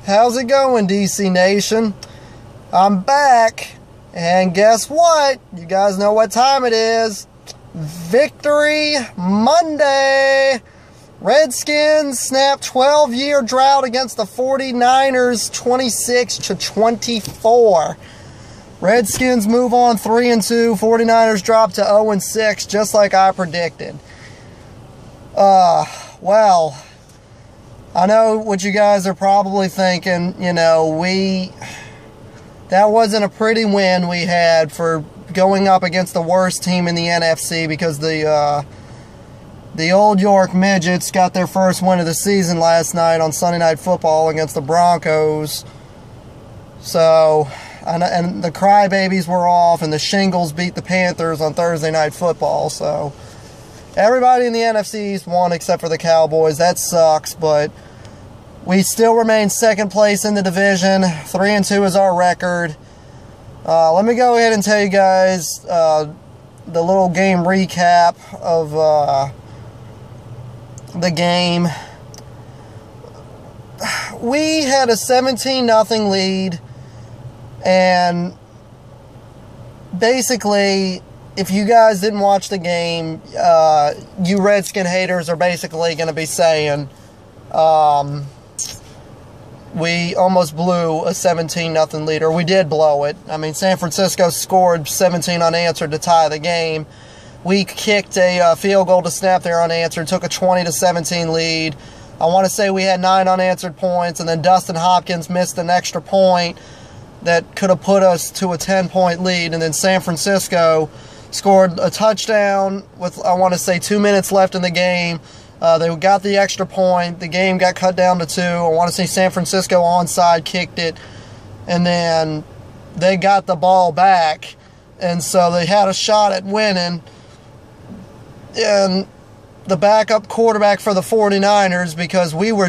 How's it going, DC Nation? I'm back, and guess what? You guys know what time it is. Victory Monday! Redskins snap 12-year drought against the 49ers, 26-24. Redskins move on 3-2. 49ers drop to 0-6, just like I predicted. Well, I know what you guys are probably thinking. You know, that wasn't a pretty win we had for going up against the worst team in the NFC, because the Old York Midgets got their first win of the season last night on Sunday Night Football against the Broncos. So, and the Crybabies were off, and the Shingles beat the Panthers on Thursday Night Football. So, everybody in the NFC East won except for the Cowboys. That sucks, but we still remain second place in the division. 3-2 is our record. Let me go ahead and tell you guys the little game recap of the game. We had a 17-0 lead, and basically, if you guys didn't watch the game, you Redskin haters are basically going to be saying we almost blew a 17-0 lead, or we did blow it. I mean, San Francisco scored 17 unanswered to tie the game. We kicked a field goal to snap there unanswered, took a 20-17 lead. I want to say we had 9 unanswered points, and then Dustin Hopkins missed an extra point that could have put us to a 10-point lead, and then San Francisco scored a touchdown with, I want to say, 2 minutes left in the game. They got the extra point. The game got cut down to 2. I want to say San Francisco onside kicked it, and then they got the ball back, and so they had a shot at winning. And the backup quarterback for the 49ers, because we were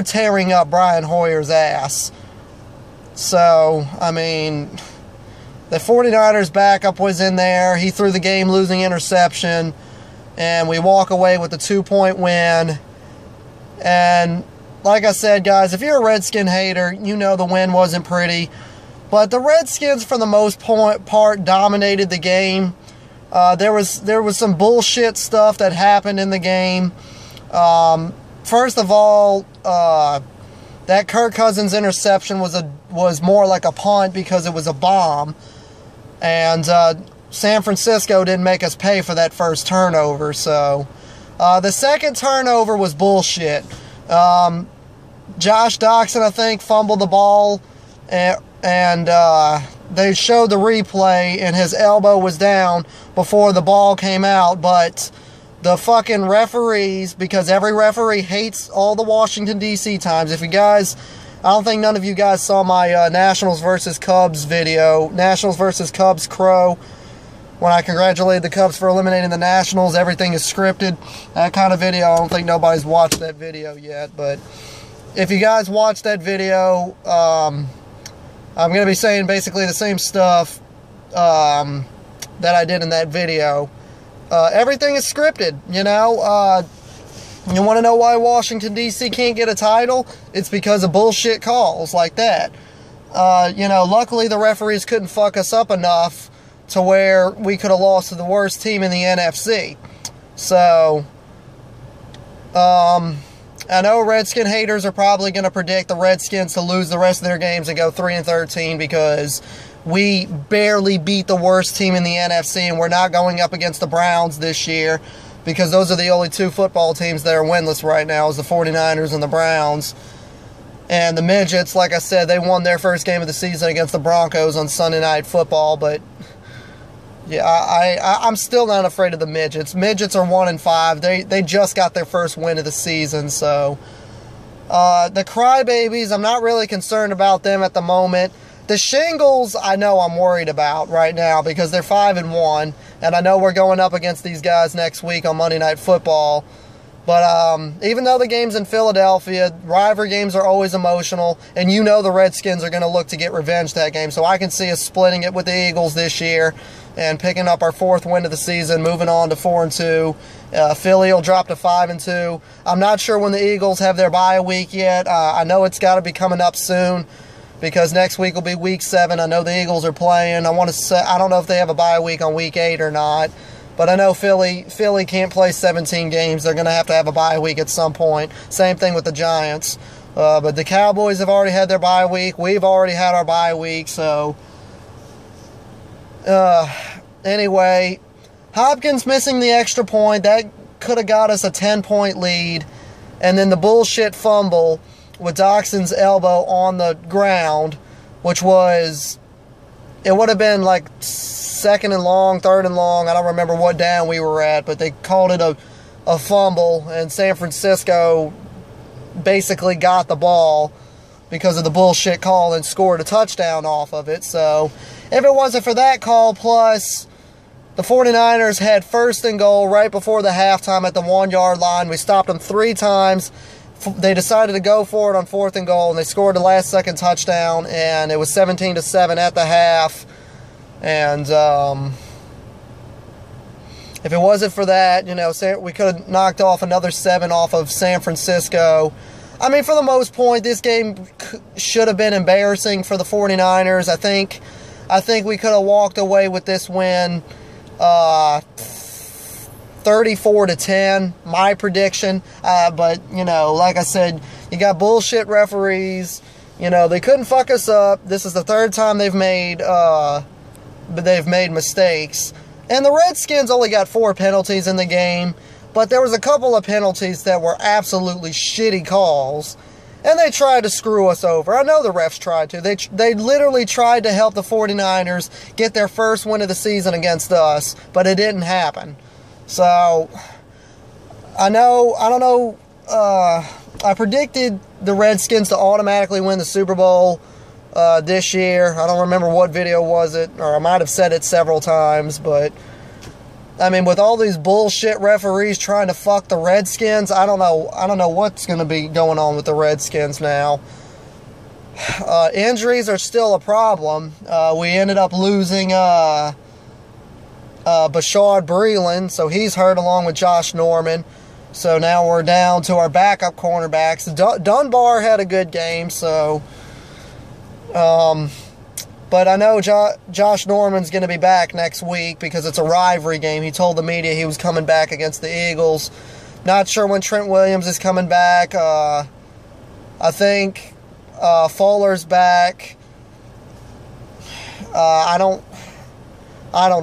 tearing up Brian Hoyer's ass. So, I mean, the 49ers backup was in there. He threw the game-losing interception, and we walk away with a 2-point win. And like I said, guys, if you're a Redskin hater, you know the win wasn't pretty. But the Redskins, for the most part, dominated the game. There was some bullshit stuff that happened in the game. First of all, that Kirk Cousins interception was more like a punt because it was a bomb. And San Francisco didn't make us pay for that first turnover. So the second turnover was bullshit. Josh Doxson, I think, fumbled the ball, and they showed the replay, and his elbow was down before the ball came out. But the fucking referees, because every referee hates all the Washington, D.C. times. If you guys, I don't think none of you guys saw my Nationals versus Cubs video, Nationals versus Cubs Crow, when I congratulated the Cubs for eliminating the Nationals. Everything is scripted. That kind of video, I don't think nobody's watched that video yet. But if you guys watched that video, I'm going to be saying basically the same stuff that I did in that video. Everything is scripted, you know. You want to know why Washington, D.C. can't get a title? It's because of bullshit calls like that. You know, luckily the referees couldn't fuck us up enough to where we could have lost to the worst team in the NFC. So, I know Redskin haters are probably going to predict the Redskins to lose the rest of their games and go 3-13 because we barely beat the worst team in the NFC, and we're not going up against the Browns this year, because those are the only 2 football teams that are winless right now, is the 49ers and the Browns. And the Midgets, like I said, they won their first game of the season against the Broncos on Sunday Night Football, but yeah, I'm still not afraid of the Midgets. Midgets are 1-5. They just got their first win of the season, so the Crybabies, I'm not really concerned about them at the moment. The Shingles, I know I'm worried about right now because they're 5-1, and I know we're going up against these guys next week on Monday Night Football. But even though the game's in Philadelphia, rivalry games are always emotional, and you know the Redskins are going to look to get revenge that game. So I can see us splitting it with the Eagles this year and picking up our 4th win of the season, moving on to 4-2. Philly will drop to 5-2. I'm not sure when the Eagles have their bye week yet. I know it's got to be coming up soon because next week will be week 7. I know the Eagles are playing. I don't know if they have a bye week on week 8 or not. But I know Philly can't play 17 games. They're going to have a bye week at some point. Same thing with the Giants. But the Cowboys have already had their bye week. We've already had our bye week. So, anyway, Hopkins missing the extra point. That could have got us a 10-point lead. And then the bullshit fumble with Doxson's elbow on the ground, which was... It would have been like 2nd and long, 3rd and long. I don't remember what down we were at, but they called it a fumble, and San Francisco basically got the ball because of the bullshit call and scored a touchdown off of it. So if it wasn't for that call, plus the 49ers had 1st and goal right before the halftime at the 1-yard line. We stopped them 3 times. They decided to go for it on 4th and goal, and they scored the last-second touchdown, and it was 17-7 at the half. And if it wasn't for that, you know, we could have knocked off another 7 off of San Francisco. I mean, for the most part, this game should have been embarrassing for the 49ers. I think we could have walked away with this win 34-10, my prediction. But, you know, like I said, you got bullshit referees. You know, they couldn't fuck us up. This is the 3rd time they've made mistakes. And the Redskins only got 4 penalties in the game, but there was a couple of penalties that were absolutely shitty calls. And they tried to screw us over. I know the refs tried to. They literally tried to help the 49ers get their 1st win of the season against us, but it didn't happen. So, I predicted the Redskins to automatically win the Super Bowl this year. I don't remember what video was it, or I might have said it several times, but, I mean, with all these bullshit referees trying to fuck the Redskins, I don't know what's going to be going on with the Redskins now. Injuries are still a problem. We ended up losing Bashard Breeland, so he's hurt along with Josh Norman. So now we're down to our backup cornerbacks. Dunbar had a good game, so... but I know Josh Norman's going to be back next week because it's a rivalry game. He told the media he was coming back against the Eagles. Not sure when Trent Williams is coming back. I think Fuller's back. I don't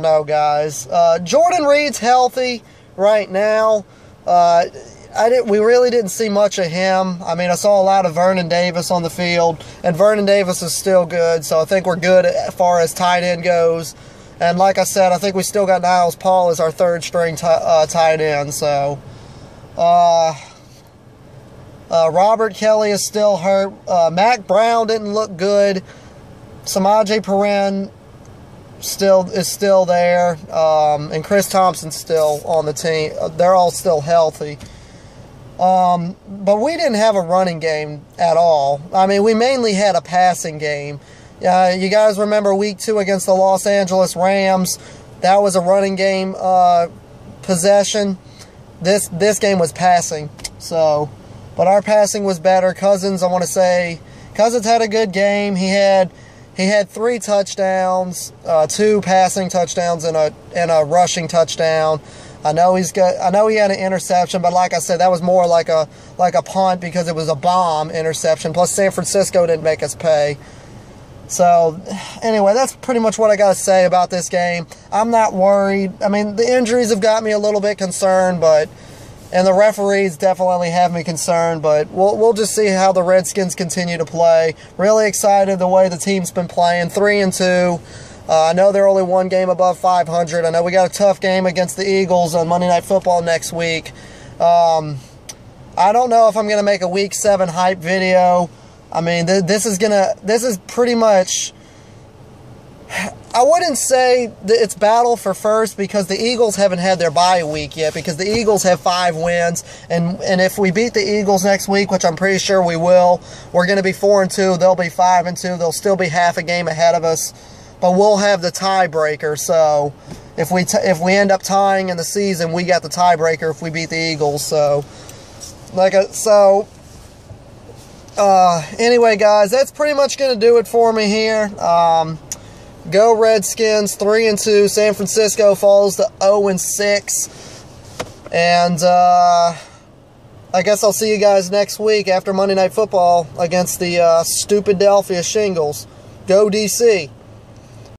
know, guys. Jordan Reed's healthy right now. We really didn't see much of him. I mean, I saw a lot of Vernon Davis on the field, and Vernon Davis is still good, so I think we're good as far as tight end goes. And like I said, I think we still got Niles Paul as our 3rd-string tight end. So, Robert Kelly is still hurt. Mac Brown didn't look good. Samaje Perine is still there, and Chris Thompson's still on the team. They're all still healthy. But we didn't have a running game at all. I mean, we mainly had a passing game. You guys remember week 2 against the Los Angeles Rams? That was a running game possession. This game was passing. So, but our passing was better. Cousins had a good game. He had 3 touchdowns, 2 passing touchdowns and a rushing touchdown. I know he had an interception, but like I said, that was more like a punt because it was a bomb interception. Plus, San Francisco didn't make us pay. So, anyway, that's pretty much what I got to say about this game. I'm not worried. I mean, the injuries have got me a little bit concerned, and the referees definitely have me concerned, but we'll just see how the Redskins continue to play. Really excited the way the team's been playing, 3-2. I know they're only 1 game above 500. I know we got a tough game against the Eagles on Monday Night Football next week. I don't know if I'm going to make a Week 7 hype video. I mean, this is pretty much... I wouldn't say that it's battle for first because the Eagles haven't had their bye week yet, because the Eagles have 5 wins, and if we beat the Eagles next week, which I'm pretty sure we will, we're going to be 4-2. They'll be 5-2. They'll still be half a game ahead of us, but we'll have the tiebreaker. So if we end up tying in the season, we got the tiebreaker if we beat the Eagles. So anyway, guys, that's pretty much going to do it for me here. Go Redskins, 3-2. San Francisco falls to 0-6. And I guess I'll see you guys next week after Monday Night Football against the stupid Philadelphia Shingles. Go DC.